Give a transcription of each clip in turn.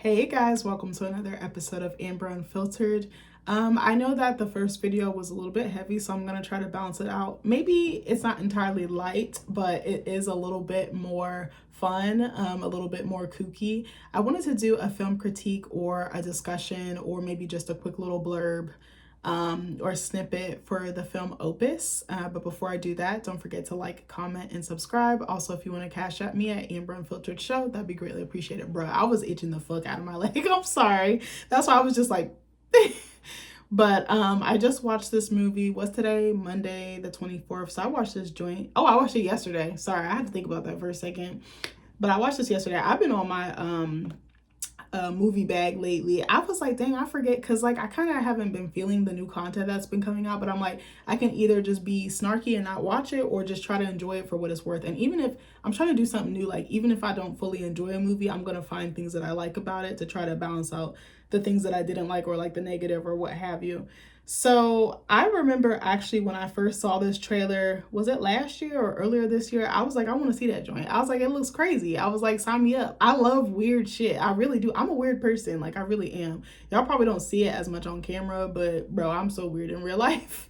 Hey guys, welcome to another episode of Amber Unfiltered. I know that the first video was a little bit heavy, so I'm going to try to balance it out. Maybe it's not entirely light, but it is a little bit more fun, a little bit more kooky. I wanted to do a film critique or a discussion or maybe just a quick little blurb or snippet for the film Opus. But before I do that, don't forget to like, comment, and subscribe. Also, if you want to cash at me at Amber Unfiltered Show, that'd be greatly appreciated. Bro, I was itching the fuck out of my leg. I'm sorry. That's why I was just like... But I just watched this movie. What's today? Monday the 24th. So I watched this joint. Oh, I watched it yesterday. Sorry, I had to think about that for a second. But I watched this yesterday. I've been on my movie bag lately. I was like, dang, I forget, because like I kind of haven't been feeling the new content that's been coming out, but I'm like, I can either just be snarky and not watch it or just try to enjoy it for what it's worth. And even if I'm trying to do something new, like even if I don't fully enjoy a movie, I'm gonna find things that I like about it to try to balance out the things that I didn't like or like the negative or what have you. So I remember actually when I first saw this trailer, was it last year or earlier this year? I was like, I want to see that joint. I was like, it looks crazy. I was like, sign me up. I love weird shit. I really do. I'm a weird person. Like I really am. Y'all probably don't see it as much on camera, but bro, I'm so weird in real life.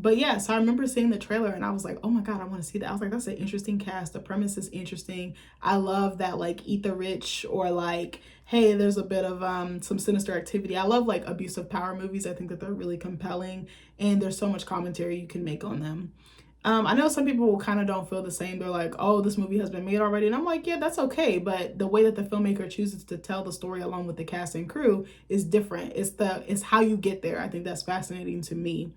But yeah, so I remember seeing the trailer and I was like, oh my God, I want to see that. I was like, that's an interesting cast. The premise is interesting. I love that, like, eat the rich, or like, hey, there's a bit of some sinister activity. I love like abusive power movies. I think that they're really compelling and there's so much commentary you can make on them. I know some people kind of don't feel the same. They're like, oh, this movie has been made already. And I'm like, yeah, that's okay. But the way that the filmmaker chooses to tell the story along with the cast and crew is different. It's how you get there. I think that's fascinating to me.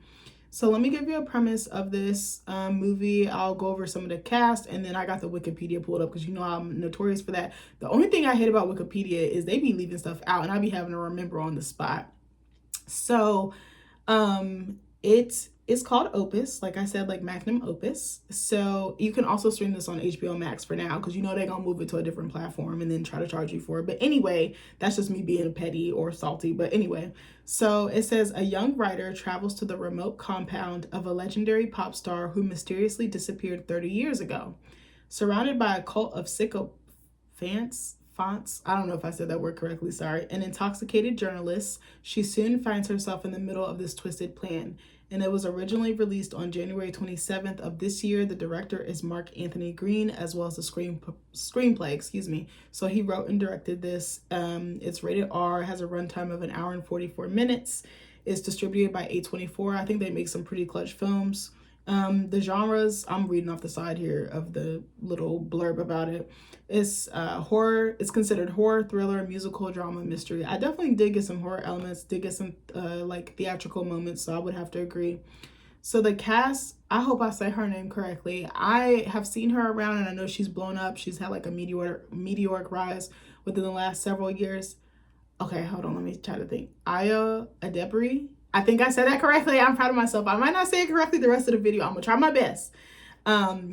So let me give you a premise of this movie. I'll go over some of the cast, and then I got the Wikipedia pulled up because you know I'm notorious for that. The only thing I hate about Wikipedia is they be leaving stuff out and I be having to remember on the spot. So it's called Opus, like I said, like Magnum Opus. So you can also stream this on HBO Max for now, because you know they're gonna move it to a different platform and then try to charge you for it. But anyway, that's just me being petty or salty. But anyway, so it says a young writer travels to the remote compound of a legendary pop star who mysteriously disappeared 30 years ago. Surrounded by a cult of sycophants, I don't know if I said that word correctly, sorry, an intoxicated journalist, she soon finds herself in the middle of this twisted plan. And it was originally released on January 27th of this year. The director is Mark Anthony Green, as well as the screenplay. So he wrote and directed this. It's rated R, has a runtime of 1 hour and 44 minutes. It's distributed by A24. I think they make some pretty clutch films. The genres, I'm reading off the side here of the little blurb about it. It's horror. It's considered horror, thriller, musical, drama, mystery. I definitely did get some horror elements, did get some like theatrical moments, so I would have to agree. So the cast, I hope I say her name correctly. I have seen her around and I know she's blown up. She's had like a meteoric rise within the last several years. Okay, hold on, let me try to think. Aya Adebri. I think I said that correctly. I'm proud of myself. I might not say it correctly the rest of the video. I'm gonna try my best.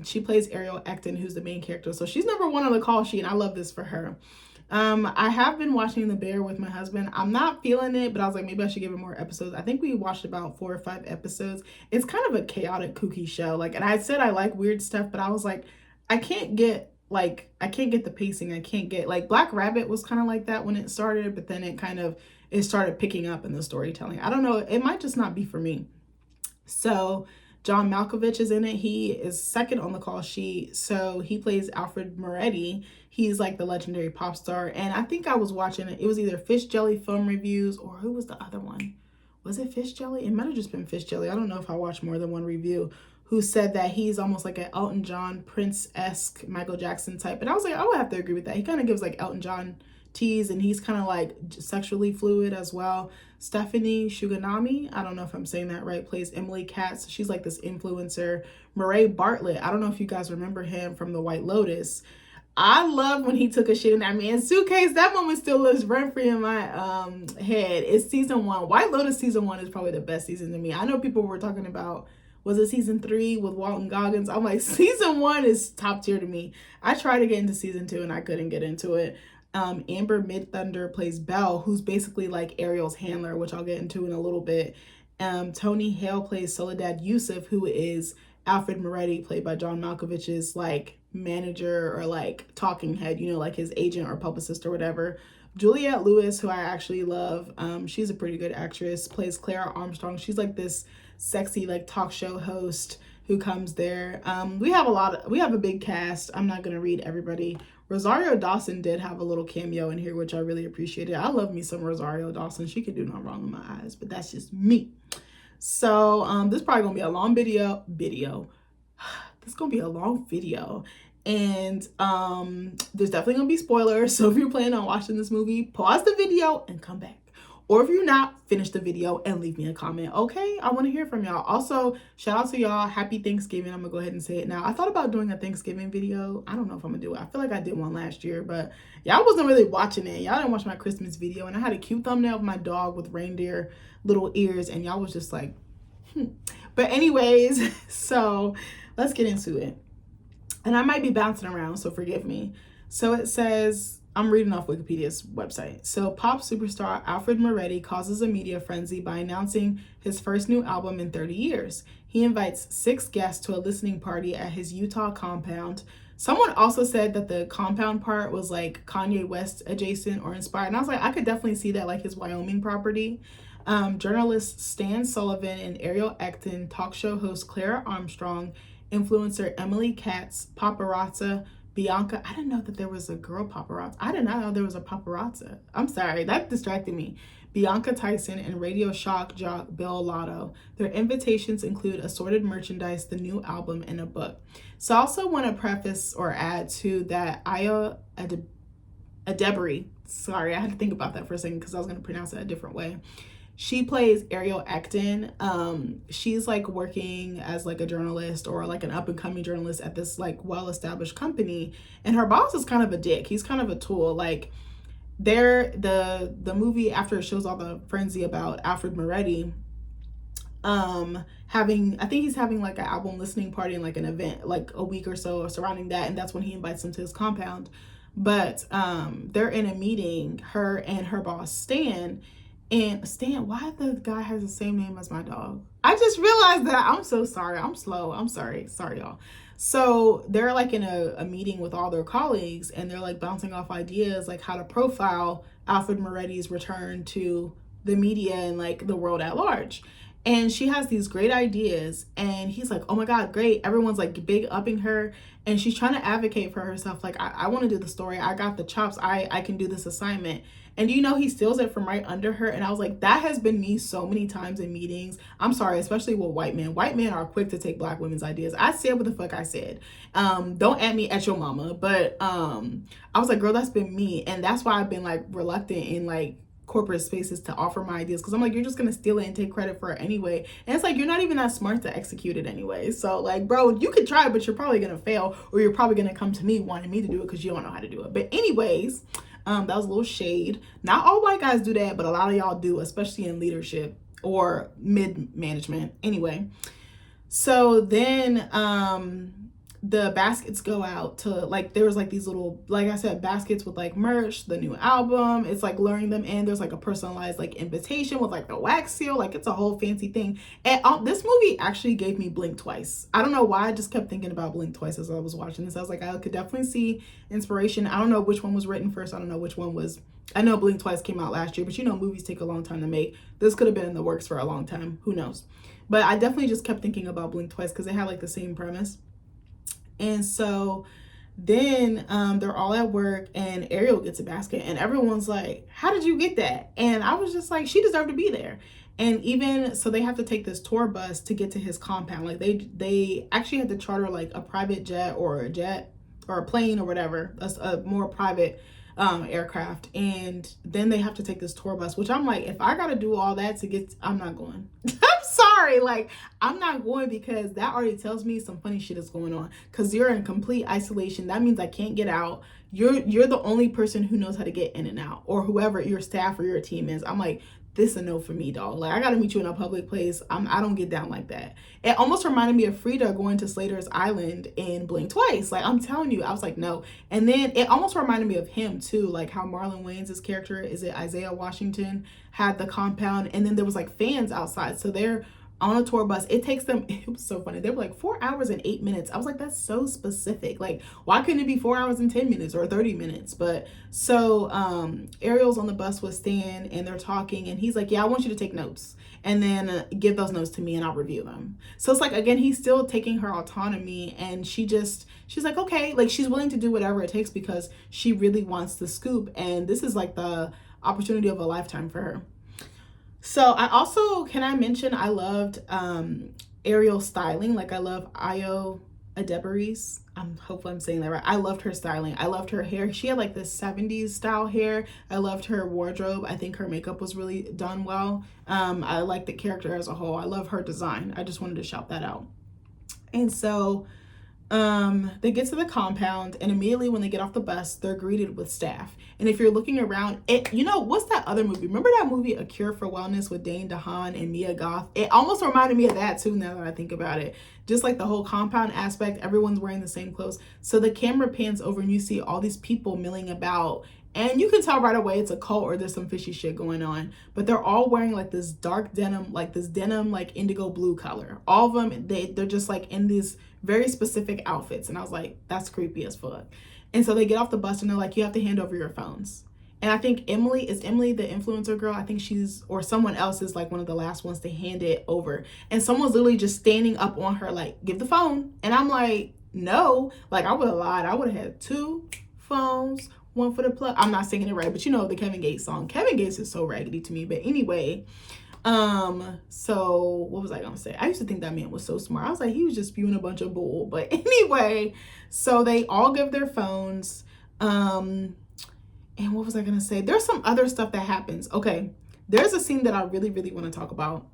She plays Ariel Acton, who's the main character. So she's number one on the call sheet, and I love this for her. I have been watching The Bear with my husband. I'm not feeling it, but I was like, maybe I should give it more episodes. I think we watched about 4 or 5 episodes. It's kind of a chaotic, kooky show. Like, and I said I like weird stuff, but I was like, I can't get the pacing. I can't get, like, Black Rabbit was kind of like that when it started, but then it started picking up in the storytelling. I don't know. It might just not be for me. So John Malkovich is in it. He is second on the call sheet. So he plays Alfred Moretti. He's like the legendary pop star. And I think I was watching it. It was either Fish Jelly Film Reviews, or who was the other one? Was it Fish Jelly? It might have just been Fish Jelly. I don't know if I watched more than one review, who said that he's almost like an Elton John, Prince-esque, Michael Jackson type. And I was like, I would have to agree with that. He kind of gives like Elton John tease, and he's kind of like sexually fluid as well. Stephanie Shuganami, I don't know if I'm saying that right, plays Emily Katz. She's like this influencer. Murray Bartlett, I don't know if you guys remember him from The White Lotus. I love when he took a shit in that man's suitcase. That moment still lives rent-free in my head. It's season 1. White Lotus season 1 is probably the best season to me. I know people were talking about, was it season 3 with Walton Goggins? I'm like, season 1 is top tier to me. I tried to get into season 2 and I couldn't get into it. Amber Midthunder plays Belle, who's basically like Ariel's handler, which I'll get into in a little bit. Tony Hale plays Soledad Yusuf, who is Alfred Moretti, played by John Malkovich's like manager or like talking head, you know, like his agent or publicist or whatever. Juliette Lewis, who I actually love, she's a pretty good actress, plays Clara Armstrong. She's like this sexy like talk show host who comes there. We have a big cast. I'm not gonna read everybody. Rosario Dawson did have a little cameo in here, which I really appreciated. I love me some Rosario Dawson. She could do no wrong in my eyes, but that's just me. So this is probably gonna be a long video. This is gonna be a long video. And there's definitely gonna be spoilers. So if you're planning on watching this movie, pause the video and come back. Or if you're not, finish the video and leave me a comment. Okay, I want to hear from y'all. Also, shout out to y'all. Happy Thanksgiving. I'm gonna go ahead and say it now. I thought about doing a Thanksgiving video. I don't know if I'm gonna do it. I feel like I did one last year, but y'all wasn't really watching it. Y'all didn't watch my Christmas video, and I had a cute thumbnail of my dog with reindeer little ears, and y'all was just like, But anyways, so let's get into it. And I might be bouncing around, so forgive me. So it says, I'm reading off Wikipedia's website. So pop superstar Alfred Moretti causes a media frenzy by announcing his first new album in 30 years. He invites 6 guests to a listening party at his Utah compound. Someone also said that the compound part was like Kanye West adjacent or inspired. And I was like, I could definitely see that, like his Wyoming property. Journalists Stan Sullivan and Ariel Ecton, talk show host Clara Armstrong, influencer Emily Katz, paparazzi Bianca. I didn't know that there was a girl paparazzi. I did not know there was a paparazzi. I'm sorry, that distracted me. Bianca Tyson and radio shock jock Bill Lotto. Their invitations include assorted merchandise, the new album, and a book. So I also want to preface or add to that Aya Adebri. Sorry, I had to think about that for a second because I was going to pronounce it a different way. She plays Ariel Ecton. She's like working as like a journalist or like an up and coming journalist at this like well-established company. And her boss is kind of a dick. He's kind of a tool. Like the movie, after it shows all the frenzy about Alfred Moretti, I think he's having like an album listening party and like an event like a week or so surrounding that. And that's when he invites them to his compound. But they're in a meeting, her and her boss, Stan. And Stan, why the guy has the same name as my dog? I just realized that. I'm so sorry. I'm slow. I'm sorry. Sorry, y'all. So they're like in a meeting with all their colleagues, and they're like bouncing off ideas like how to profile Alfred Moretti's return to the media and like the world at large. And she has these great ideas, and he's like, oh my God, great. Everyone's like big upping her, and she's trying to advocate for herself. Like, I want to do the story. I got the chops. I can do this assignment. And you know, he steals it from right under her. And I was like, that has been me so many times in meetings. I'm sorry, especially with white men. White men are quick to take black women's ideas. I said what the fuck I said. Don't at me at your mama. But I was like, girl, that's been me. And that's why I've been like reluctant in like corporate spaces to offer my ideas, because I'm like, you're just gonna steal it and take credit for it anyway. And it's like, you're not even that smart to execute it anyway. So like, bro, you could try, but you're probably gonna fail, or you're probably gonna come to me wanting me to do it because you don't know how to do it. But anyways, that was a little shade. Not all white guys do that, but a lot of y'all do, especially in leadership or mid-management. Anyway, so then the baskets go out to like, there was like these little, like I said, baskets with like merch, the new album. It's like luring them in. There's like a personalized like invitation with like the wax seal. Like, it's a whole fancy thing. And this movie actually gave me Blink Twice. I don't know why. I just kept thinking about Blink Twice as I was watching this. I was like, I could definitely see inspiration. I don't know which one was written first. I don't know which one was. I know Blink Twice came out last year, but you know, movies take a long time to make. This could have been in the works for a long time. Who knows? But I definitely just kept thinking about Blink Twice because they had like the same premise. And so then they're all at work, and Ariel gets a basket, and everyone's like, how did you get that? And I was just like, she deserved to be there. And even so, they have to take this tour bus to get to his compound. Like they actually had to charter like a private jet or a plane or whatever, a more private aircraft. And then they have to take this tour bus, which I'm like, if I got to do all that to get, I'm not going. I'm sorry. Like, I'm not going, because that already tells me some funny shit is going on, because you're in complete isolation. That means I can't get out. You're the only person who knows how to get in and out, or whoever your staff or your team is. I'm like, this a no for me, dog. Like, I gotta meet you in a public place. I don't get down like that. It almost reminded me of Frida going to Slater's Island in Blink Twice. Like, I'm telling you, I was like, no. And then it almost reminded me of him too, like how Marlon Wayans' character, is it Isaiah Washington, had the compound, and then there was like fans outside. So they're on a tour bus. It takes them, it was so funny. They were like 4 hours and 8 minutes. I was like, that's so specific. Like, why couldn't it be 4 hours and 10 minutes or 30 minutes? But so Ariel's on the bus with Stan and they're talking and he's like, yeah, I want you to take notes and then give those notes to me and I'll review them. So it's like, again, he's still taking her autonomy and she's like, okay, like she's willing to do whatever it takes because she really wants the scoop. And this is like the opportunity of a lifetime for her. So I also, can I mention, I loved Ariel's styling. Like I love Ayo Adebaris. Hopefully I'm saying that right. I loved her styling. I loved her hair. She had like this 70s style hair. I loved her wardrobe. I think her makeup was really done well. I like the character as a whole. I love her design. I just wanted to shout that out. And so they get to the compound and immediately when they get off the bus, they're greeted with staff. And if you're looking around, what's that other movie? Remember that movie, A Cure for Wellness with Dane DeHaan and Mia Goth? It almost reminded me of that too now that I think about it. Just like the whole compound aspect, everyone's wearing the same clothes. So the camera pans over and you see all these people milling about. And you can tell right away it's a cult or there's some fishy shit going on. But they're all wearing like this dark denim, like indigo blue color. All of them, they're just like in these very specific outfits. And I was like, that's creepy as fuck. And so they get off the bus and they're like, you have to hand over your phones. And I think Emily the influencer girl? I think or someone else is like one of the last ones to hand it over. And someone's literally just standing up on her like, give the phone. And I'm like, no, like I would have lied. I would have had 2 phones, one for the plug. I'm not singing it right, but you know the Kevin Gates song. Kevin Gates is so raggedy to me. But anyway, so what was I gonna say? I used to think that man was so smart. I was like, he was just spewing a bunch of bull. But anyway, so they all give their phones. And what was I gonna say? There's some other stuff that happens. Okay, there's a scene that I really, really want to talk about.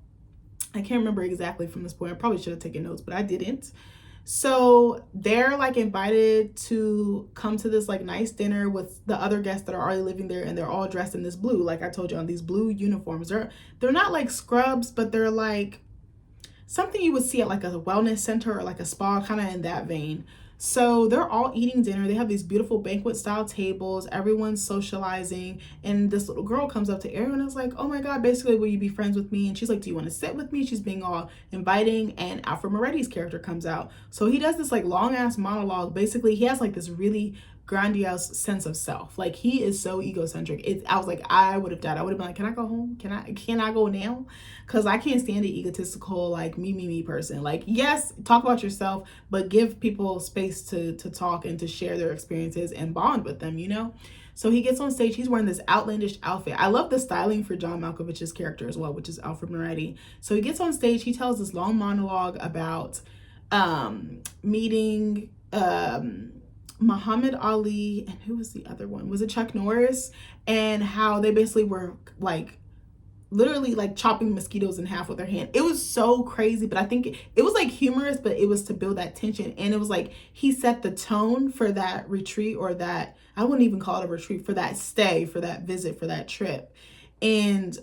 I can't remember exactly from this point. I probably should have taken notes, but I didn't. So they're like invited to come to this like nice dinner with the other guests that are already living there, and they're all dressed in this blue, like I told you, on these blue uniforms. They're not like scrubs, but they're like something you would see at like a wellness center or like a spa, kind of in that vein. So they're all eating dinner. They have these beautiful banquet style tables. Everyone's socializing. And this little girl comes up to Ariel and is like, oh my God, basically, will you be friends with me? And she's like, do you want to sit with me? She's being all inviting. And Alfred Moretti's character comes out. So he does this like long ass monologue. Basically, he has like this really grandiose sense of self. Like he is so egocentric. I was like, I would have died. I would have been like, can I go home? Can I go now? Because I can't stand the egotistical like me person. Like, yes, talk about yourself, but give people space to talk and to share their experiences and bond with them, you know? So he gets on stage. He's wearing this outlandish outfit. I love the styling for John Malkovich's character as well, which is Alfred Moretti. So he gets on stage. He tells this long monologue about meeting Muhammad Ali, and who was the other one? Was it Chuck Norris? And how they basically were like literally like chopping mosquitoes in half with their hand. It was so crazy, but I think it was like humorous, but it was to build that tension. And it was like he set the tone for that retreat, or that, I wouldn't even call it a retreat, for that stay, for that visit, for that trip. And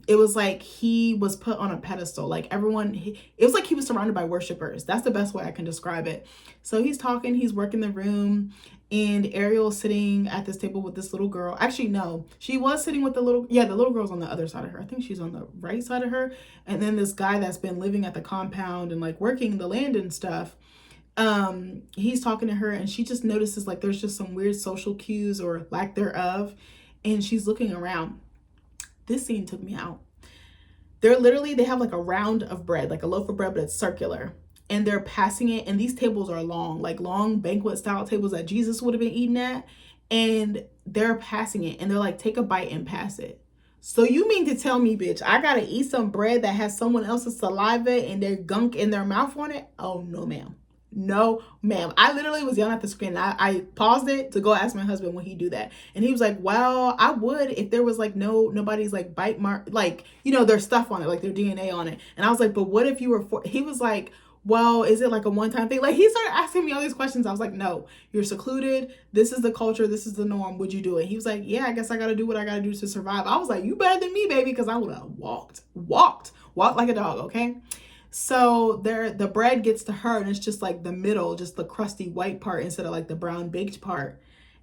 it was like he was put on a pedestal. Like everyone, it was like he was surrounded by worshipers. That's the best way I can describe it. So he's talking, he's working the room, and Ariel's sitting at this table with this little girl. Actually, no, she was sitting with the little girl's on the other side of her. I think she's on the right side of her. And then this guy that's been living at the compound and like working the land and stuff, he's talking to her, and she just notices like there's just some weird social cues or lack thereof. And she's looking around. This scene took me out. They have like a round of bread, like a loaf of bread, but it's circular. And they're passing it. And these tables are long, like long banquet style tables that Jesus would have been eating at. And they're passing it. And they're like, take a bite and pass it. So you mean to tell me, bitch, I got to eat some bread that has someone else's saliva and their gunk in their mouth on it? Oh, no, ma'am. No, ma'am. I literally was yelling at the screen. I paused it to go ask my husband when he do that. And he was like, well, I would if there was like nobody's like bite mark, like, you know, their stuff on it, like their DNA on it. And I was like, but what if you were he was like, well, is it like a one-time thing? Like he started asking me all these questions. I was like, no, you're secluded. This is the culture. This is the norm. Would you do it? He was like, yeah, I guess I got to do what I got to do to survive. I was like, you better than me, baby. Cause I would have walked like a dog. Okay. So the bread gets to her and it's just like the middle, just the crusty white part instead of like the brown baked part.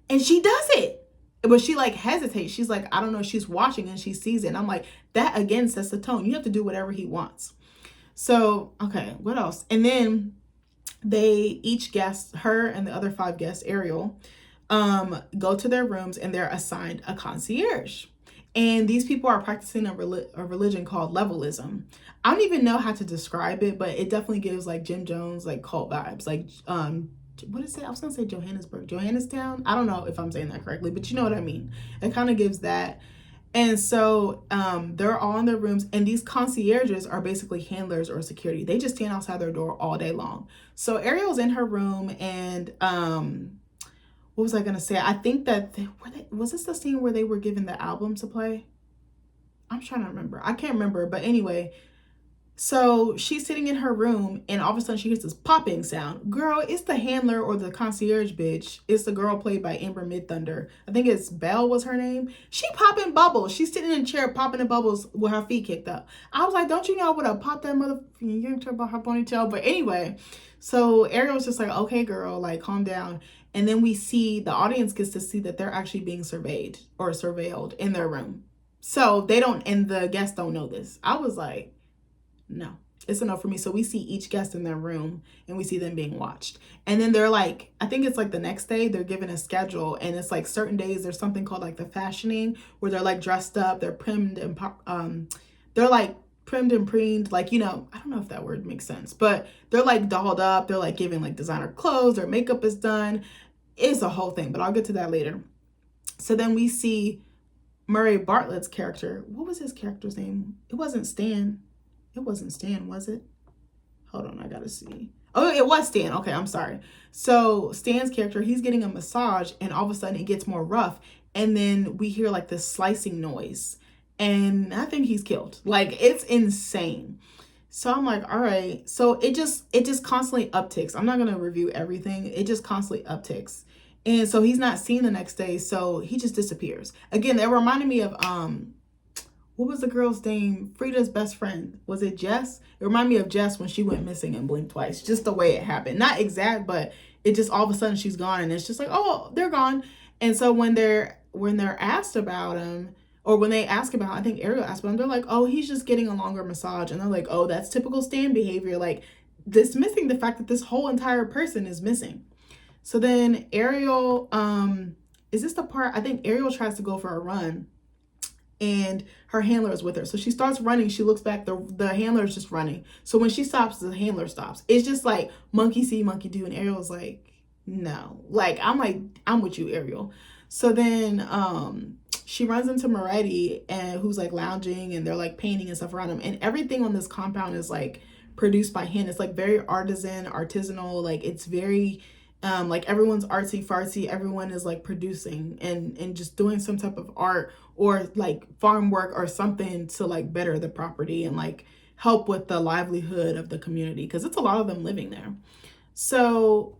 And she does it. But she like hesitates. She's like, I don't know. She's watching and she sees it. And I'm like, that again sets the tone. You have to do whatever he wants. So, okay, what else? And then they each guest, her and the other 5 guests, Ariel, go to their rooms and they're assigned a concierge. And these people are practicing a religion called levelism. I don't even know how to describe it, but it definitely gives like Jim Jones like cult vibes. Like what is it? I was gonna say Johannestown. I don't know if I'm saying that correctly, but you know what I mean. It kind of gives that. And so they're all in their rooms, and these concierges are basically handlers or security. They just stand outside their door all day long. So Ariel's in her room, and what was I gonna say? I think that was this the scene where they were given the album to play? I'm trying to remember. I can't remember, but anyway. So she's sitting in her room, and all of a sudden she hears this popping sound. Girl, it's the handler or the concierge bitch. It's the girl played by Amber Midthunder. I think it's Belle was her name. She popping bubbles. She's sitting in a chair popping the bubbles with her feet kicked up. I was like, don't you know I would have popped that mother? You didn't talk about her ponytail, but anyway. So Ariel was just like, okay, girl, like calm down. And then we see the audience gets to see that they're actually being surveyed or surveilled in their room. So they don't, and the guests don't know this. I was like, no, it's enough for me. So we see each guest in their room and we see them being watched. And then they're like, I think it's like the next day they're given a schedule, and it's like certain days there's something called like the fashioning, where they're like dressed up, they're primmed and they're like primmed and preened, like, you know, I don't know if that word makes sense, but they're like dolled up, they're like giving like designer clothes, their makeup is done. It's a whole thing, but I'll get to that later. So then we see Murray Bartlett's character. What was his character's name? It wasn't Stan. It wasn't Stan, was it? Hold on, I gotta see. Oh, it was Stan. Okay, I'm sorry. So Stan's character, he's getting a massage, and all of a sudden it gets more rough, and then we hear like this slicing noise, and I think he's killed. Like, it's insane. So I'm like, all right. So it just constantly upticks. I'm not gonna review everything. It just constantly upticks. And so he's not seen the next day, so he just disappears. Again, it reminded me of what was the girl's name? Frida's best friend. Was it Jess? It reminded me of Jess when she went missing and blinked twice. Just the way it happened. Not exact, but it just all of a sudden she's gone, and it's just like, oh, they're gone. And so when they're asked about him, or when they ask about, I think Ariel asked about him, they're like, oh, he's just getting a longer massage. And they're like, oh, that's typical Stan behavior. Like, dismissing the fact that this whole entire person is missing. So then Ariel, is this the part? I think Ariel tries to go for a run, and her handler is with her. So she starts running. She looks back. The handler is just running. So when she stops, the handler stops. It's just like monkey see, monkey do. And Ariel's like, no. Like, I'm with you, Ariel. So then she runs into Moretti, and who's like lounging, and they're like painting and stuff around him. And everything on this compound is like produced by hand. It's like very artisanal. Like, it's very like everyone's artsy fartsy. Everyone is like producing and just doing some type of art or like farm work or something to like better the property and like help with the livelihood of the community, because it's a lot of them living there. So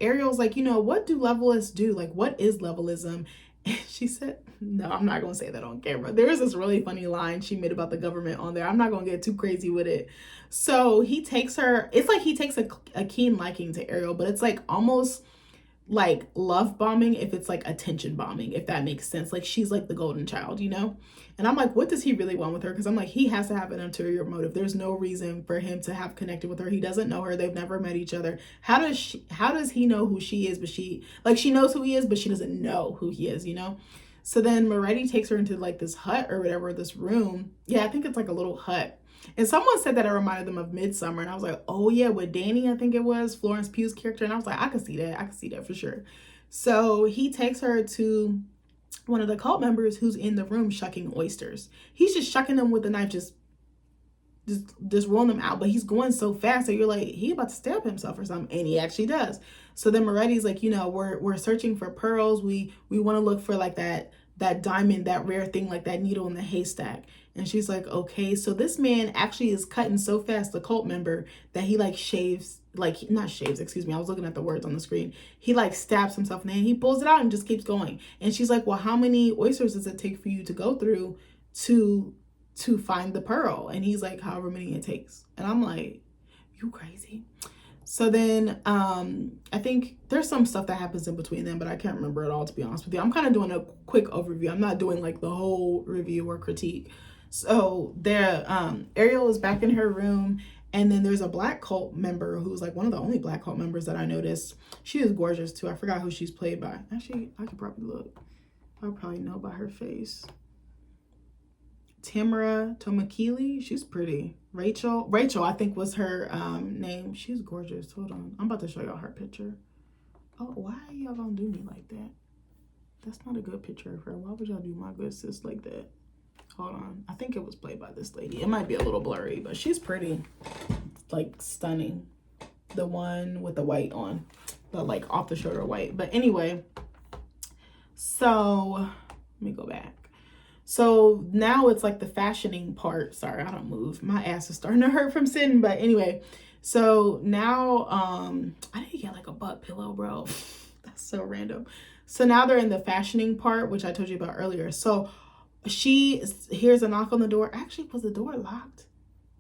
Ariel's like, you know, what do levelists do? Like, what is levelism? And she said, no, I'm not gonna say that on camera. There is this really funny line she made about the government on there. I'm not gonna get too crazy with it. So he takes her, it's like he takes a keen liking to Ariel, but it's like almost like love bombing if it's like attention bombing, if that makes sense. Like, she's like the golden child, you know? And I'm like, what does he really want with her? Because I'm like, he has to have an ulterior motive. There's no reason for him to have connected with her. He doesn't know her. They've never met each other. How does he know who she is, but she knows who he is, but she doesn't know who he is, you know? So then Moretti takes her into like this hut or whatever, this room. Yeah, I think it's like a little hut. And someone said that it reminded them of Midsummer. And I was like, oh yeah, with Danny, I think it was, Florence Pugh's character. And I was like, I can see that. I can see that for sure. So he takes her to one of the cult members who's in the room shucking oysters. He's just shucking them with a knife, just rolling them out. But he's going so fast that you're like, he about to stab himself or something. And he actually does. So then Moretti's like, you know, we're searching for pearls. We want to look for like that diamond, that rare thing, like that needle in the haystack. And she's like, okay. So this man actually is cutting so fast, the cult member, that he like shaves, like not shaves, excuse me. I was looking at the words on the screen. He like stabs himself in the hand. He pulls it out and just keeps going. And she's like, well, how many oysters does it take for you to go through to find the pearl? And he's like, however many it takes. And I'm like, you crazy. So then I think there's some stuff that happens in between them, but I can't remember it all, to be honest with you. I'm kind of doing a quick overview. I'm not doing like the whole review or critique. So there, Ariel is back in her room, and then there's a black cult member who's like one of the only black cult members that I noticed. She is gorgeous too. I forgot who she's played by. Actually, I could probably look. I'll probably know by her face. Tamara Tomakili, she's pretty. Rachel, I think was her name. She's gorgeous. Hold on, I'm about to show y'all her picture. Oh, why are y'all gonna do me like that? That's not a good picture of her. Why would y'all do my good sis like that? Hold on, I think it was played by this lady. It might be a little blurry, but she's pretty, like stunning. The one with the white on, the like off the shoulder white. But anyway, so let me go back. So now it's like the fashioning part. Sorry, I don't move. My ass is starting to hurt from sitting. But anyway, so now I need to get like a butt pillow, bro. That's so random. So now they're in the fashioning part, which I told you about earlier. So she hears a knock on the door. Actually, was the door locked?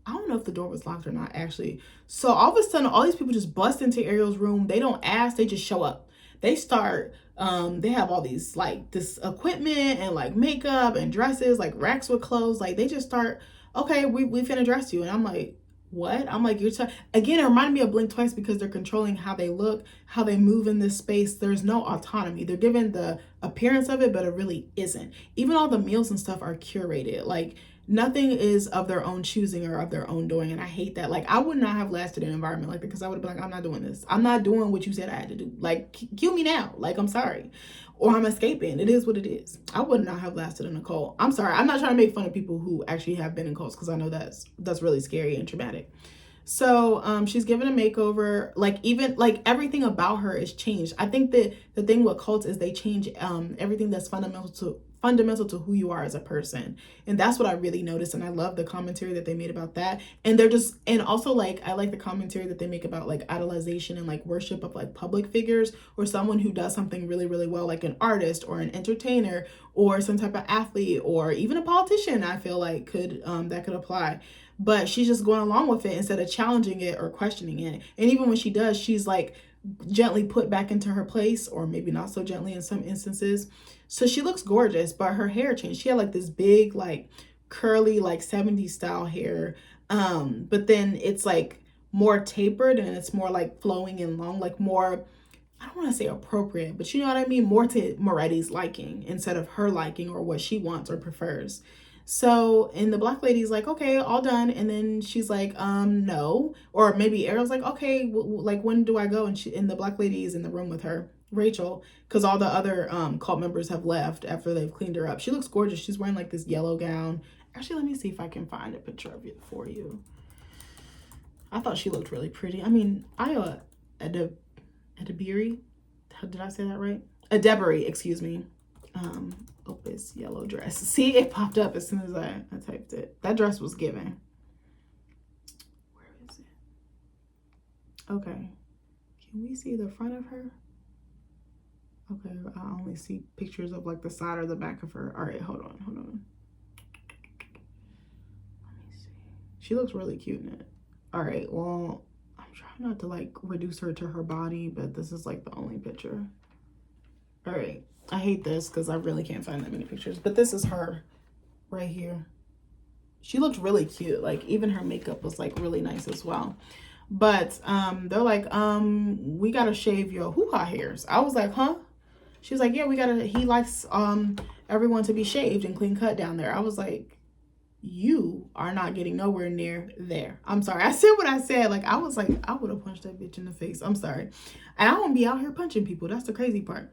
I don't know if the door was locked or not, actually. So all of a sudden, all these people just bust into Ariel's room. They don't ask, they just show up. They start, they have all these, like, this equipment and, like, makeup and dresses, like, racks with clothes. Like, they just start, okay, we finna dress you. And I'm like, what? I'm like, again, it reminded me of Blink Twice because they're controlling how they look, how they move in this space. There's no autonomy. They're given the appearance of it, but it really isn't. Even all the meals and stuff are curated. Like, nothing is of their own choosing or of their own doing. And I hate that. Like, I would not have lasted in an environment like that because I would have been like, I'm not doing this. I'm not doing what you said I had to do. Like, kill me now. Like, I'm sorry. Or I'm escaping. It is what it is. I would not have lasted in a cult. I'm sorry. I'm not trying to make fun of people who actually have been in cults because I know that's really scary and traumatic. So she's given a makeover. Like, even like everything about her is changed. I think that the thing with cults is they change everything that's fundamental to who you are as a person. And that's what I really noticed. And I love the commentary that they made about that. And and also like, I like the commentary that they make about like idolization and like worship of like public figures or someone who does something really, really well, like an artist or an entertainer or some type of athlete or even a politician. I feel like that could apply. But she's just going along with it instead of challenging it or questioning it. And even when she does, she's like gently put back into her place, or maybe not so gently in some instances. So she looks gorgeous, but her hair changed. She had like this big, like curly, like 70s style hair. But then it's like more tapered and it's more like flowing and long, like more, I don't want to say appropriate, but you know what I mean? More to Moretti's liking instead of her liking or what she wants or prefers. So, and the black lady's like, okay, all done. And then she's like, no. Or maybe Ariel's like, okay, like, when do I go? And the black lady is in the room with her, Rachel, because all the other cult members have left after they've cleaned her up. She looks gorgeous. She's wearing like this yellow gown. Actually, let me see if I can find a picture of it for you. I thought she looked really pretty. I mean, Adebiri, did I say that right? Adebiri, excuse me. Opus yellow dress. See, it popped up as soon as I typed it. That dress was given. Where is it? Okay. Can we see the front of her? Okay, I only see pictures of like the side or the back of her. All right, hold on. Let me see. She looks really cute in it. All right, well, I'm trying not to like reduce her to her body, but this is like the only picture. All right. I hate this because I really can't find that many pictures, but this is her right here. She looked really cute. Like, even her makeup was like really nice as well. But they're like, we gotta shave your hoo-ha hairs. I was like, huh? She was like, yeah, he likes everyone to be shaved and clean cut down there. I was like, you are not getting nowhere near there. I'm sorry. I said what I said. Like, I was like, I would have punched that bitch in the face. I'm sorry. And I won't be out here punching people. That's the crazy part.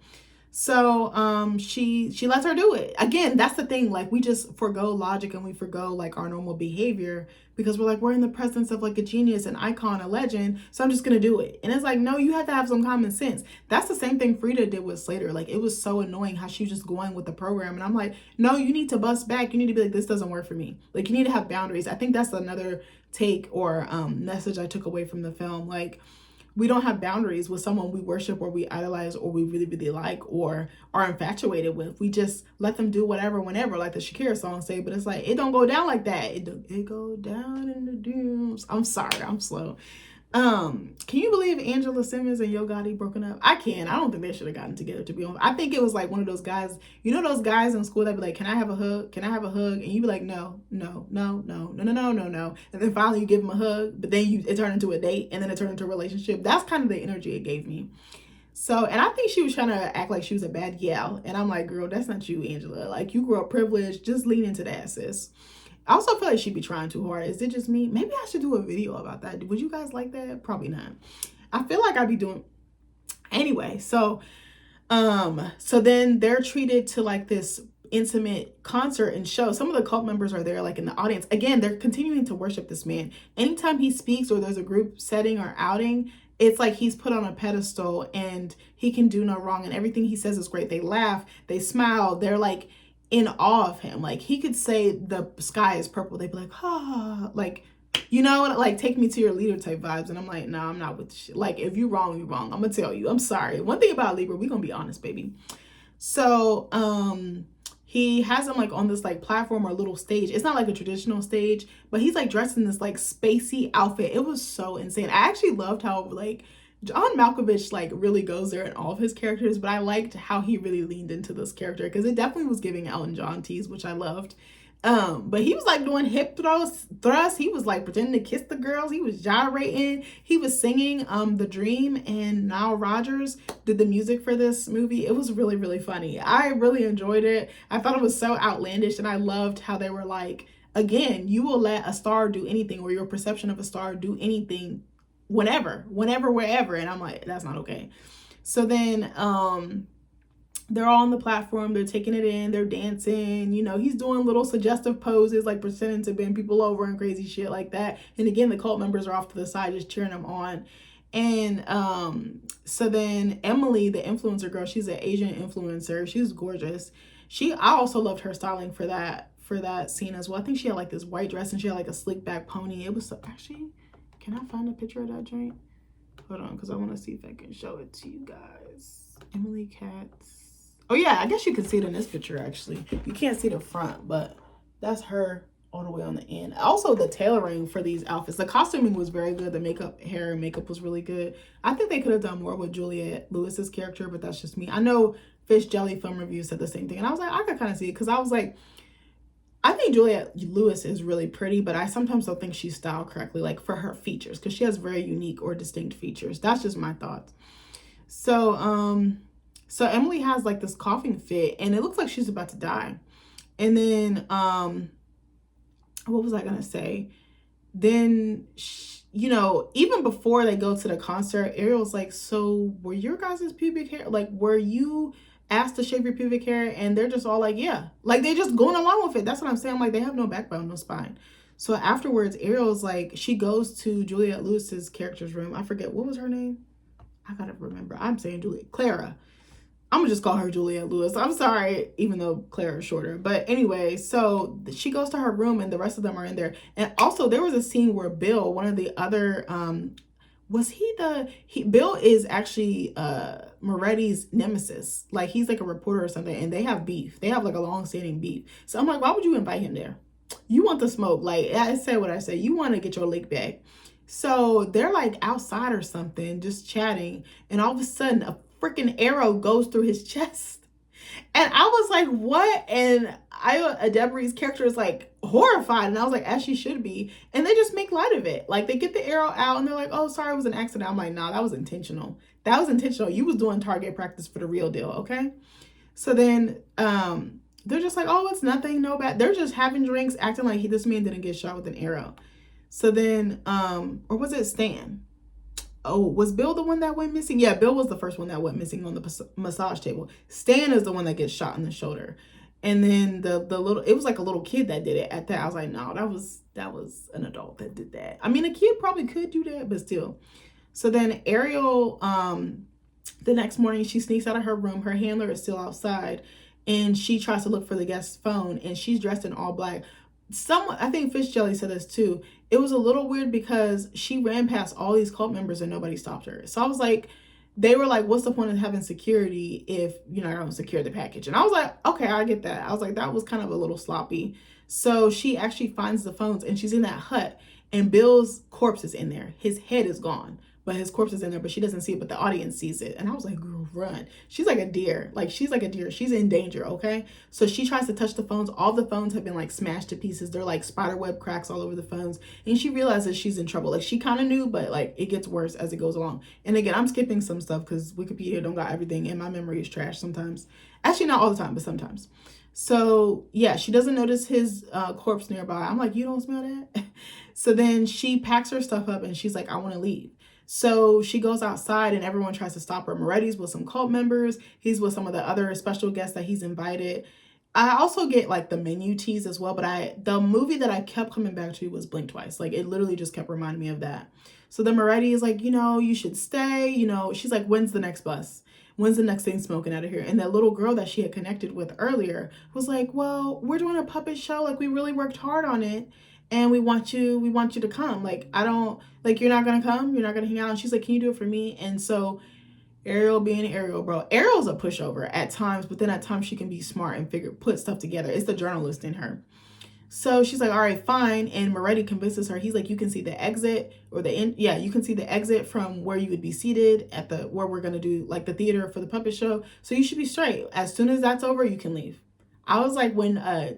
So she lets her do it. Again, that's the thing. Like, we just forgo logic and we forgo like our normal behavior because we're like, we're in the presence of like a genius, an icon, a legend. So I'm just going to do it. And it's like, no, you have to have some common sense. That's the same thing Frida did with Slater. Like, it was so annoying how she was just going with the program. And I'm like, no, you need to bust back. You need to be like, this doesn't work for me. Like, you need to have boundaries. I think that's another take or message I took away from the film. Like, we don't have boundaries with someone we worship or we idolize or we really, really like or are infatuated with. We just let them do whatever, whenever, like the Shakira song say, but it's like, it don't go down like that. It go down in the dunes. I'm sorry, I'm slow. Can you believe Angela Simmons and Yo Gotti broken up? I can. I don't think they should have gotten together, to be honest. I think it was like one of those guys, you know, those guys in school that be like, can I have a hug? Can I have a hug? And you be like, no, no, no, no, no, no, no, no, no. And then finally you give him a hug, but then it turned into a date, and then it turned into a relationship. That's kind of the energy it gave me. So, and I think she was trying to act like she was a bad gal. And I'm like, girl, that's not you, Angela. Like, you grew up privileged. Just lean into that, sis. I also feel like she'd be trying too hard. Is it just me? Maybe I should do a video about that. Would you guys like that? Probably not. I feel like I'd be doing anyway. So then they're treated to like this intimate concert and show. Some of the cult members are there, like in the audience. Again, they're continuing to worship this man. Anytime he speaks or there's a group setting or outing, it's like he's put on a pedestal and he can do no wrong. And everything he says is great. They laugh, they smile, they're like in awe of him. Like he could say the sky is purple. They'd be like, ah, like, you know, like take me to your leader type vibes. And I'm like, no, I'm not with shit. Like if you're wrong, you're wrong. I'm gonna tell you, I'm sorry. One thing about Libra, we're gonna be honest, baby. So he has him like on this like platform or little stage. It's not like a traditional stage, but he's like dressed in this like spacey outfit. It was so insane. I actually loved how like John Malkovich like really goes there in all of his characters, but I liked how he really leaned into this character because it definitely was giving Elton John tease, which I loved. But he was like doing hip thrusts. He was like pretending to kiss the girls. He was gyrating. He was singing The Dream, and Nile Rodgers did the music for this movie. It was really, really funny. I really enjoyed it. I thought it was so outlandish, and I loved how they were like, again, you will let a star do anything, or your perception of a star do anything whenever, wherever. And I'm like, that's not okay. So then they're all on the platform, they're taking it in, they're dancing, you know, he's doing little suggestive poses, like pretending to bend people over and crazy shit like that. And again, the cult members are off to the side just cheering him on. And so then Emily, the influencer girl, she's an Asian influencer, she's gorgeous. I also loved her styling for that scene as well. I think she had like this white dress and she had like a slick back pony. It was so, actually, can I find a picture of that joint? Hold on, because I want to see if I can show it to you guys. Emily Katz. Oh yeah, I guess you can see it in this picture actually. You can't see the front, but that's her all the way on the end. Also, the tailoring for these outfits. The costuming was very good. The hair and makeup was really good. I think they could have done more with Juliette Lewis's character, but that's just me. I know Fish Jelly Film Review said the same thing, and I was like, I could kind of see it because I was like, I think Juliette Lewis is really pretty, but I sometimes don't think she's styled correctly, like for her features, because she has very unique or distinct features. That's just my thoughts. So Emily has like this coughing fit and it looks like she's about to die. And then, what was I going to say? Then, you know, even before they go to the concert, Ariel's like, so were your guys' pubic hair? Like, were you asked to shave your pubic hair? And they're just all like, yeah. Like, they just going along with it. That's what I'm saying. Like, they have no backbone, no spine. So afterwards, Ariel's like, she goes to Juliette Lewis's character's room. I forget, what was her name? I gotta remember. I'm saying Clara. I'm gonna just call her Juliette Lewis. I'm sorry, even though Claire is shorter. But anyway, so she goes to her room and the rest of them are in there. And also there was a scene where Bill, one of the other, Bill is actually Moretti's nemesis. Like he's like a reporter or something and they have beef. They have like a long-standing beef. So I'm like, why would you invite him there? You want the smoke. Like I said what I said. You want to get your lick back. So they're like outside or something, just chatting. And all of a sudden, a freaking arrow goes through his chest. And I was like, what? And Deborah's character is like horrified. And I was like, as she should be. And they just make light of it. Like they get the arrow out and they're like, oh, sorry, it was an accident. I'm like, nah, that was intentional. That was intentional. You was doing target practice for the real deal, okay? So then they're just like, oh, it's nothing, no bad. They're just having drinks, acting like this man didn't get shot with an arrow. So then, or was it Stan? Oh, was Bill the one that went missing? Yeah, Bill was the first one that went missing on the massage table. Stan is the one that gets shot in the shoulder. And then the little, it was like a little kid that did it at that. I was like, no, that was an adult that did that. I mean, a kid probably could do that, but still. So then Ariel, the next morning, she sneaks out of her room. Her handler is still outside. And she tries to look for the guest's phone. And she's dressed in all black. I think Fish Jelly said this too. It was a little weird because she ran past all these cult members and nobody stopped her. So I was like, they were like, what's the point of having security if you're not going to secure the package? And I was like, okay, I get that. I was like, that was kind of a little sloppy. So she actually finds the phones and she's in that hut. and Bill's corpse is in there. His head is gone, but his corpse is in there, but she doesn't see it, but the audience sees it. And I was like, girl, run. She's like a deer. Like, she's like a deer. She's in danger, okay? So she tries to touch the phones. All the phones have been like smashed to pieces. They're like spiderweb cracks all over the phones. And she realizes she's in trouble. Like, she kind of knew, but like it gets worse as it goes along. And again, I'm skipping some stuff because Wikipedia don't got everything, and my memory is trash sometimes. Actually, not all the time, but sometimes. So yeah, she doesn't notice his corpse nearby. I'm like, you don't smell that? So then she packs her stuff up and she's like, I want to leave. So she goes outside and everyone tries to stop her. Moretti's with some cult members. He's with some of the other special guests that he's invited. I also get like the menu tease as well, but the movie that I kept coming back to was Blink Twice. Like, it literally just kept reminding me of that. So then Moretti is like, you should stay. She's like, when's the next bus? When's the next thing smoking out of here? And that little girl that she had connected with earlier was like, well, we're doing a puppet show. Like, we really worked hard on it. And we want you to come. Like, you're not going to come? You're not going to hang out? And she's like, can you do it for me? And so Ariel being Ariel, bro. Ariel's a pushover at times, but then at times she can be smart and put stuff together. It's the journalist in her. So she's like, all right, fine. And Moretti convinces her. He's like, you can see the exit you can see the exit from where you would be seated at where we're going to do like the theater for the puppet show. So you should be straight. As soon as that's over, you can leave. I was like, when a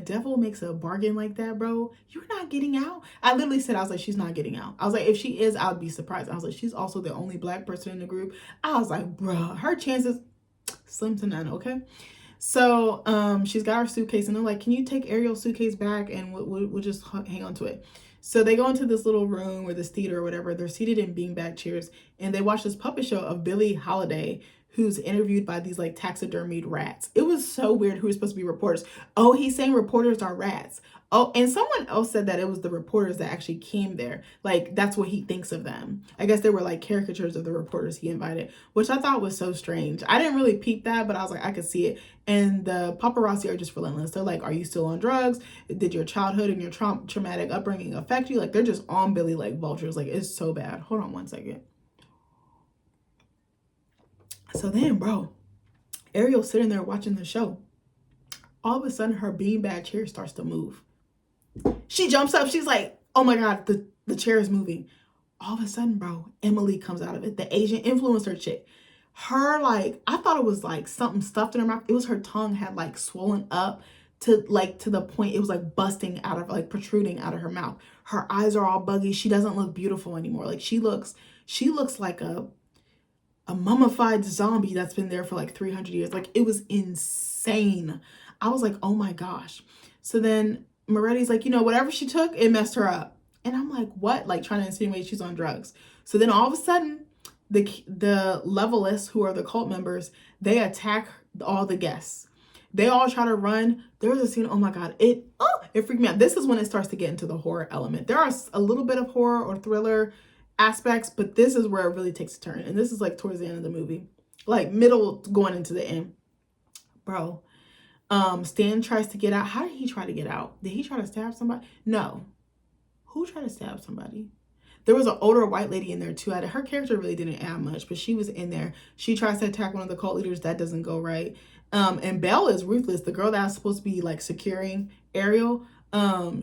devil makes a bargain like that, bro, you're not getting out. I literally said, I was like, she's not getting out. I was like, if she is, I would be surprised. I was like, she's also the only black person in the group. I was like, bro, her chances slim to none, okay? So she's got her suitcase and they're like, can you take Ariel's suitcase back and we'll just hang on to it. So they go into this little room or this theater or whatever. They're seated in beanbag chairs and they watch this puppet show of Billie Holiday, who's interviewed by these like taxidermied rats. It was so weird who was supposed to be reporters. Oh, he's saying reporters are rats. Oh, and someone else said that it was the reporters that actually came there. Like, that's what he thinks of them. I guess they were like caricatures of the reporters he invited, which I thought was so strange. I didn't really peep that, but I was like, I could see it. And the paparazzi are just relentless. They're like, are you still on drugs? Did your childhood and your traumatic upbringing affect you? Like, they're just on Billy like vultures. Like, it's so bad. Hold on one second. So then, bro, Ariel's sitting there watching the show. All of a sudden, her beanbag chair starts to move. She jumps up. She's like, oh my God, the chair is moving. All of a sudden, bro, Emily comes out of it. The Asian influencer chick. Her, like, I thought it was like something stuffed in her mouth. It was her tongue had like swollen up to the point it was like busting out of, like protruding out of her mouth. Her eyes are all buggy. She doesn't look beautiful anymore. Like, she looks like a mummified zombie that's been there for like 300 years. Like, it was insane. I was like, oh my gosh. So then Moretti's like, whatever she took, it messed her up. And I'm like, what? Like, trying to insinuate she's on drugs. So then all of a sudden, the levelists, who are the cult members, they attack all the guests. They all try to run. There was a scene, oh my God, it freaked me out. This is when it starts to get into the horror element. There are a little bit of horror or thriller aspects, but this is where it really takes a turn. And this is like towards the end of the movie, like middle going into the end. Bro, Stan tries to get out. How did he try to get out? Did he try to stab somebody? No. Who tried to stab somebody? There was an older white lady in there too. Her character really didn't add much, but she was in there. She tries to attack one of the cult leaders. That doesn't go right. And Belle is ruthless. The girl that's supposed to be like securing Ariel,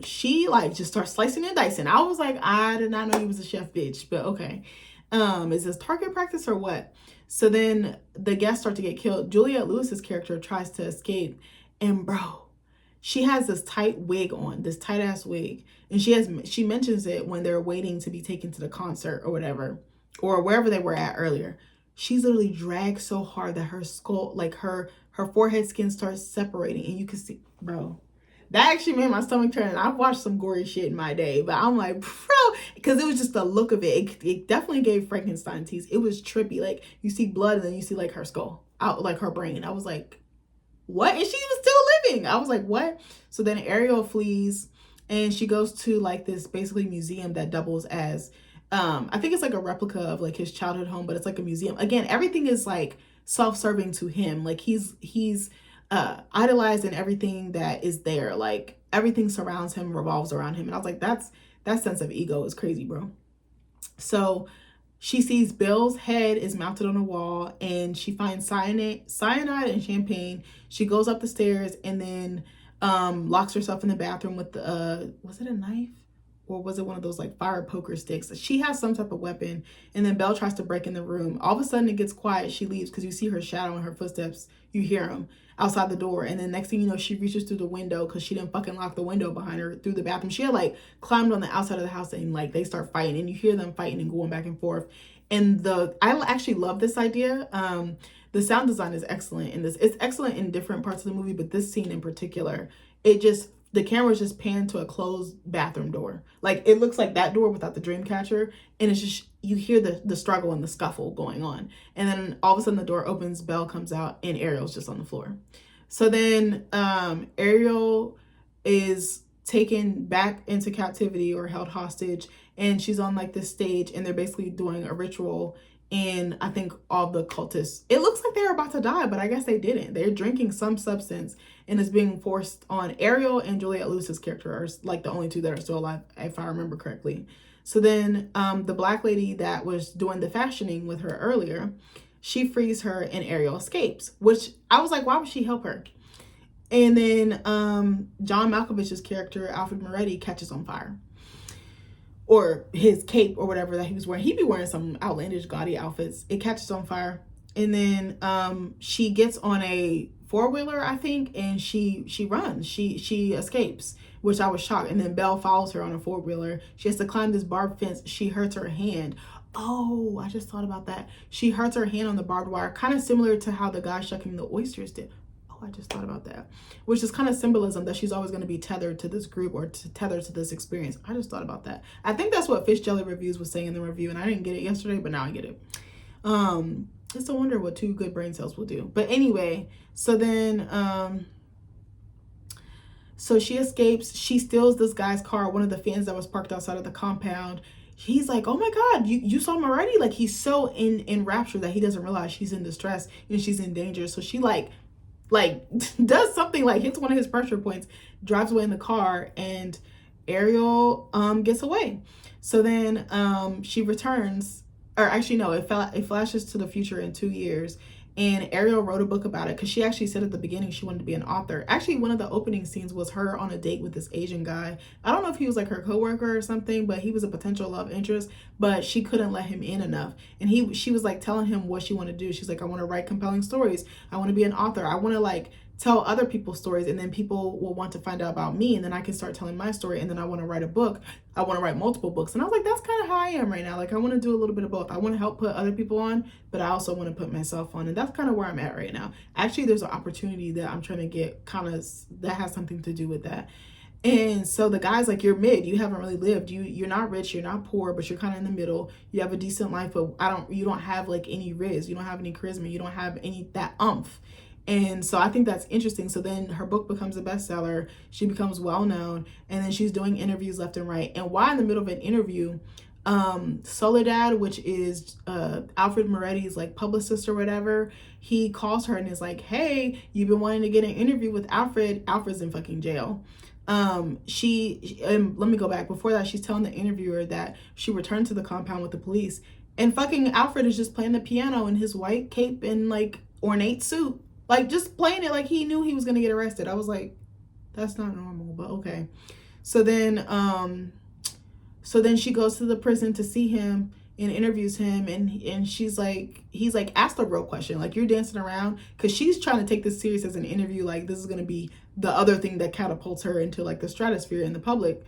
she like just starts slicing and dicing. I was like, I did not know he was a chef, bitch, but okay. Is this target practice or what? So then the guests start to get killed. Juliette Lewis's character tries to escape, and bro, she has this tight wig on, this tight ass wig. And she mentions it when they're waiting to be taken to the concert or whatever, or wherever they were at earlier. She's literally dragged so hard that her skull, like her forehead skin starts separating, and you can see, bro, that actually made my stomach turn. And I've watched some gory shit in my day, but I'm like, bro, because it was just the look of it. It definitely gave Frankenstein tease. It was trippy. Like, you see blood and then you see like her skull out, like her brain. I was like, what? And she was still living. I was like, what? So then Ariel flees and she goes to like this basically museum that doubles as, I think it's like a replica of like his childhood home, but it's like a museum. Again, everything is like self-serving to him. Like he's idolized in everything that is there. Like everything surrounds him, revolves around him. And I was like, that sense of ego is crazy, bro. So she sees Bill's head is mounted on a wall and she finds cyanide and champagne. She goes up the stairs and then locks herself in the bathroom with was it a knife or was it one of those like fire poker sticks? She has some type of weapon, and then Belle tries to break in the room. All of a sudden it gets quiet. She leaves because you see her shadow and her footsteps. You hear them outside the door, and then next thing you know, she reaches through the window because she didn't fucking lock the window behind her through the bathroom. She had like climbed on the outside of the house, and like they start fighting, and you hear them fighting and going back and forth. And I actually love this idea. The sound design is excellent in this. It's excellent in different parts of the movie, but this scene in particular, the camera is just panned to a closed bathroom door. Like it looks like that door without the dream catcher, and it's just, you hear the struggle and the scuffle going on. And then all of a sudden the door opens, Belle comes out, and Ariel's just on the floor. So then Ariel is taken back into captivity or held hostage, and she's on like this stage, and they're basically doing a ritual. And I think all the cultists, it looks like they're about to die, but I guess they didn't. They're drinking some substance, and it's being forced on Ariel, and Juliette Lewis's character are like the only two that are still alive, if I remember correctly. So then the black lady that was doing the fashioning with her earlier, she frees her, and Ariel escapes, which I was like, why would she help her? And then John Malkovich's character, Alfred Moretti, catches on fire. Or his cape or whatever that he was wearing. He'd be wearing some outlandish gaudy outfits. It catches on fire. And then she gets on a four-wheeler, I think, and she runs. She escapes, which I was shocked. And then Belle follows her on a four-wheeler. She has to climb this barbed fence. She hurts her hand. Oh, I just thought about that. She hurts her hand on the barbed wire, kind of similar to how the guy shucking the oysters did. I just thought about that, which is kind of symbolism that she's always going to be tethered to this group or tethered to this experience. I just thought about that. I think that's what Fish Jelly Reviews was saying in the review, and I didn't get it yesterday, but now I get it. It's a wonder what 2 good brain cells will do. But anyway, so then so she escapes. She steals this guy's car, one of the fans that was parked outside of the compound. He's like, oh my God, you saw him already? Like, he's so in rapture that he doesn't realize she's in distress and she's in danger. So she like does something, like hits one of his pressure points, drives away in the car, and Ariel gets away. So then she returns, or actually no, it flashes to the future in 2 years, and Ariel wrote a book about it because she actually said at the beginning she wanted to be an author. Actually, one of the opening scenes was her on a date with this Asian guy. I don't know if he was like her coworker or something, but he was a potential love interest, but she couldn't let him in enough. And she was like telling him what she wanted to do. She's like, I want to write compelling stories. I want to be an author. I want to like tell other people's stories, and then people will want to find out about me, and then I can start telling my story, and then I want to write a book. I want to write multiple books. And I was like, that's kind of how I am right now. Like, I want to do a little bit of both. I want to help put other people on, but I also want to put myself on, and that's kind of where I'm at right now. Actually, there's an opportunity that I'm trying to get kind of that has something to do with that. And so the guy's like, you're mid, you haven't really lived, you're not rich, you're not poor, but you're kind of in the middle. You have a decent life, but you don't have like any riz, you don't have any charisma, you don't have any that umph. And so I think that's interesting. So then her book becomes a bestseller. She becomes well known, and then she's doing interviews left and right. And while in the middle of an interview, Soledad, which is Alfred Moretti's like publicist or whatever, he calls her and is like, hey, you've been wanting to get an interview with Alfred. Alfred's in fucking jail. Let me go back. Before that, she's telling the interviewer that she returned to the compound with the police, and fucking Alfred is just playing the piano in his white cape and like ornate suit. Like, just playing it like he knew he was going to get arrested. I was like, that's not normal, but okay. So then she goes to the prison to see him and interviews him. And she's like, he's like, ask the real question. Like, you're dancing around, because she's trying to take this serious as an interview. Like, this is going to be the other thing that catapults her into like the stratosphere in the public.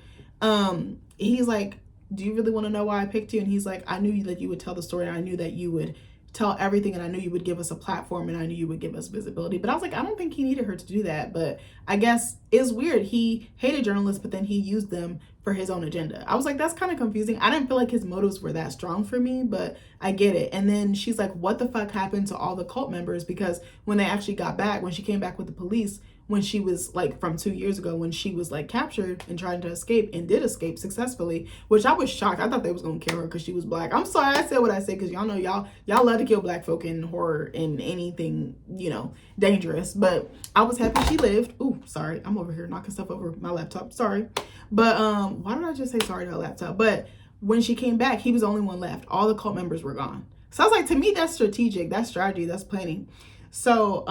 He's like, do you really want to know why I picked you? And he's like, I knew that you would tell the story, and I knew that you would tell everything, and I knew you would give us a platform, and I knew you would give us visibility. But I was like, I don't think he needed her to do that. But I guess it's weird. He hated journalists, but then he used them for his own agenda. I was like, that's kind of confusing. I didn't feel like his motives were that strong for me, but I get it. And then she's like, what the fuck happened to all the cult members? Because when they actually got back, when she came back with the police, when she was like from 2 years ago, when she was like captured and trying to escape, and did escape successfully, which I was shocked. I thought they was gonna kill her because she was black. I'm sorry I said what I said, because y'all know y'all love to kill black folk in horror and anything, you know, dangerous. But I was happy she lived. Ooh, sorry, I'm over here knocking stuff over my laptop, sorry. But why did I just say sorry to a laptop? But when she came back, he was the only one left. All the cult members were gone. So I was like, to me, that's strategic, that's strategy, that's planning. So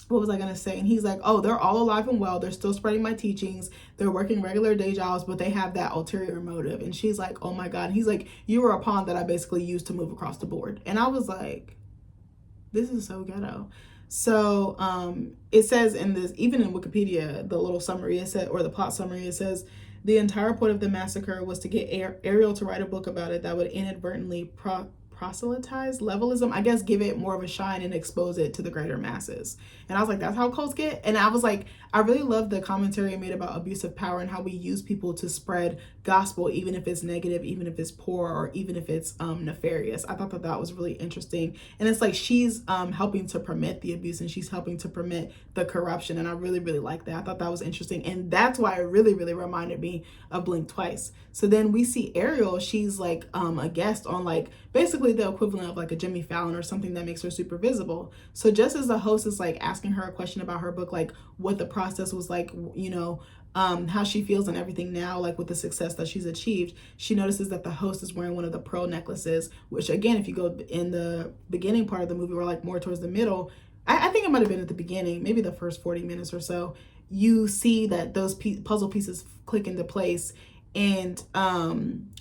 what was I going to say? And he's like, oh, they're all alive and well. They're still spreading my teachings. They're working regular day jobs, but they have that ulterior motive. And she's like, oh my God. And he's like, you were a pawn that I basically used to move across the board. And I was like, this is so ghetto. So it says in this, even in Wikipedia, the little summary, it said, or the plot summary, it says, the entire point of the massacre was to get Ariel to write a book about it that would inadvertently proselytize levelism, I guess, give it more of a shine and expose it to the greater masses. And I was like, that's how cults get. And I was like, I really love the commentary made about abuse of power and how we use people to spread gospel, even if it's negative, even if it's poor, or even if it's nefarious. I thought that that was really interesting. And it's like she's helping to permit the abuse, and she's helping to permit the corruption. And I really, really like that. I thought that was interesting. And that's why it really, really reminded me of Blink Twice. So then we see Ariel, she's like a guest on like basically the equivalent of like a Jimmy Fallon or something that makes her super visible. So just as the host is like asking her a question about her book, like what the process was like, you know, how she feels and everything now, like with the success that she's achieved, she notices that the host is wearing one of the pearl necklaces, which again, if you go in the beginning part of the movie or like more towards the middle, I think it might have been at the beginning, maybe the first 40 minutes or so, you see that those puzzle pieces click into place. And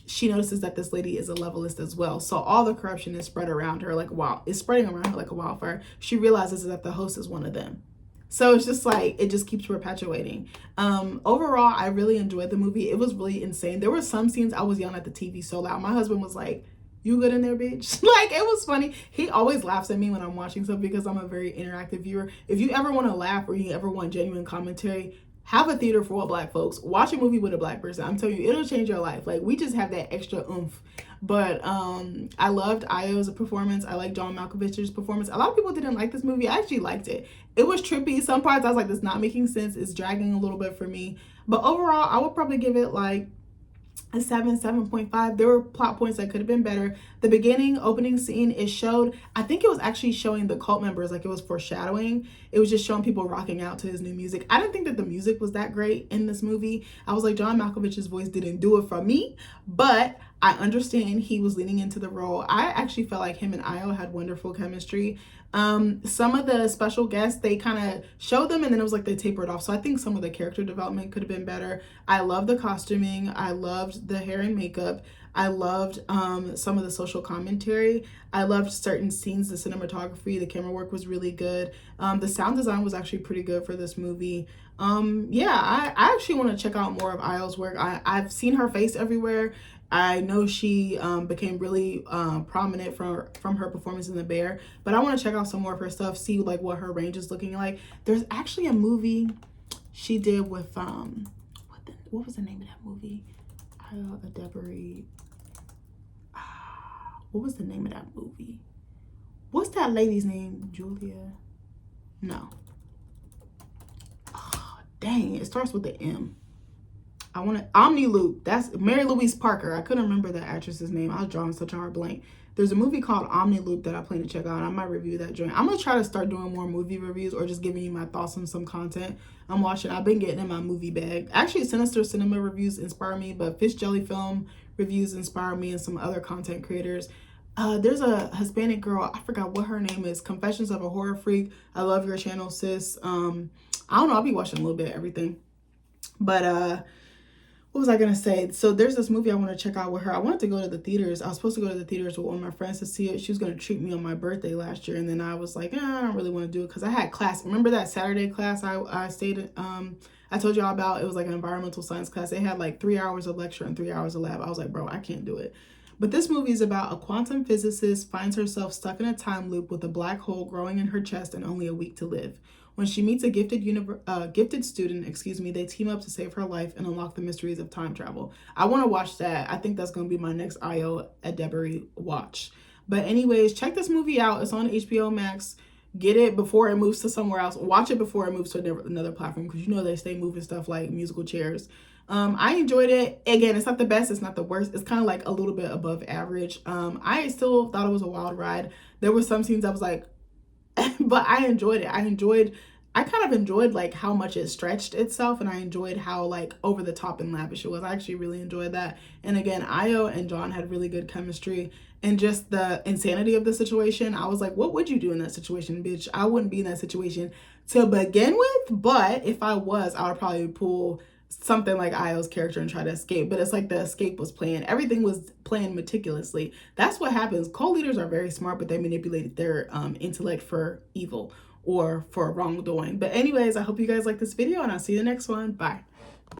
she notices that this lady is a levelist as well. So all the corruption is spread around her like it's spreading around her like a wildfire. She realizes that the host is one of them. So it's just like, it just keeps perpetuating. Overall, I really enjoyed the movie. It was really insane. There were some scenes I was yelling at the TV so loud. My husband was like, you good in there, bitch? Like, it was funny. He always laughs at me when I'm watching stuff because I'm a very interactive viewer. If you ever want to laugh or you ever want genuine commentary, have a theater full of Black folks. Watch a movie with a Black person. I'm telling you, it'll change your life. Like, we just have that extra oomph. But I loved Io's performance. I like John Malkovich's performance. A lot of people didn't like this movie. I actually liked it. It was trippy. Some parts I was like, this is not making sense. It's dragging a little bit for me. But overall, I would probably give it like a 7.5. There were plot points that could have been better. The beginning opening scene, it showed, I think it was actually showing the cult members, like it was foreshadowing. It was just showing people rocking out to his new music. I didn't think that the music was that great in this movie. I was like, John Malkovich's voice didn't do it for me, but I understand he was leaning into the role. I actually felt like him and Io had wonderful chemistry. Some of the special guests, they kind of showed them and then it was like they tapered off. So I think some of the character development could have been better. I loved the costuming. I loved the hair and makeup. I loved some of the social commentary. I loved certain scenes, the cinematography, the camera work was really good. The sound design was actually pretty good for this movie. Yeah, I actually want to check out more of Io's work. I've seen her face everywhere. I know she became really prominent from her performance in The Bear, but I want to check out some more of her stuff, see like what her range is looking like. There's actually a movie she did with what was the name of that movie? What was the name of that movie? What's that lady's name? Julia? No. Oh, dang, it starts with the M. Omni Loop. That's Mary Louise Parker. I couldn't remember the actress's name. I was drawing such a hard blank. There's a movie called Omni Loop that I plan to check out. I might review that joint. I'm gonna try to start doing more movie reviews or just giving you my thoughts on some content I'm watching. I've been getting in my movie bag. Actually, Sinister Cinema reviews inspire me, but Fish Jelly Film reviews inspire me and some other content creators. There's a Hispanic girl, I forgot what her name is, Confessions of a Horror Freak. I love your channel, sis. I don't know, I'll be watching a little bit of everything. But what was I gonna say? So there's this movie I want to check out with her. I wanted to go to the theaters. I was supposed to go to the theaters with one of my friends to see it. She was gonna treat me on my birthday last year, and then I was like, I don't really want to do it because I had class. Remember that Saturday class I stayed I told y'all about? It was like an environmental science class. They had like 3 hours of lecture and 3 hours of lab. I was like, bro, I can't do it. But this movie is about a quantum physicist finds herself stuck in a time loop with a black hole growing in her chest and only a week to live. When she meets a gifted student, they team up to save her life and unlock the mysteries of time travel. I want to watch that. I think that's going to be my next Io Adebari watch. But anyways, check this movie out. It's on HBO Max. Get it before it moves to somewhere else. Watch it before it moves to another platform because you know they stay moving stuff like musical chairs. I enjoyed it. Again, it's not the best. It's not the worst. It's kind of like a little bit above average. I still thought it was a wild ride. There were some scenes I was like, but I enjoyed it. I kind of enjoyed like how much it stretched itself, and I enjoyed how like over the top and lavish it was. I actually really enjoyed that. And again, Io and John had really good chemistry, and just the insanity of the situation. I was like, what would you do in that situation, bitch? I wouldn't be in that situation to begin with, but if I was, I would probably pull something like Io's character and try to escape. But it's like the escape was planned. Everything was planned meticulously. That's what happens. Co-leaders are very smart, but they manipulate their intellect for evil or for wrongdoing. But anyways, I hope you guys like this video, and I'll see you in the next one. Bye.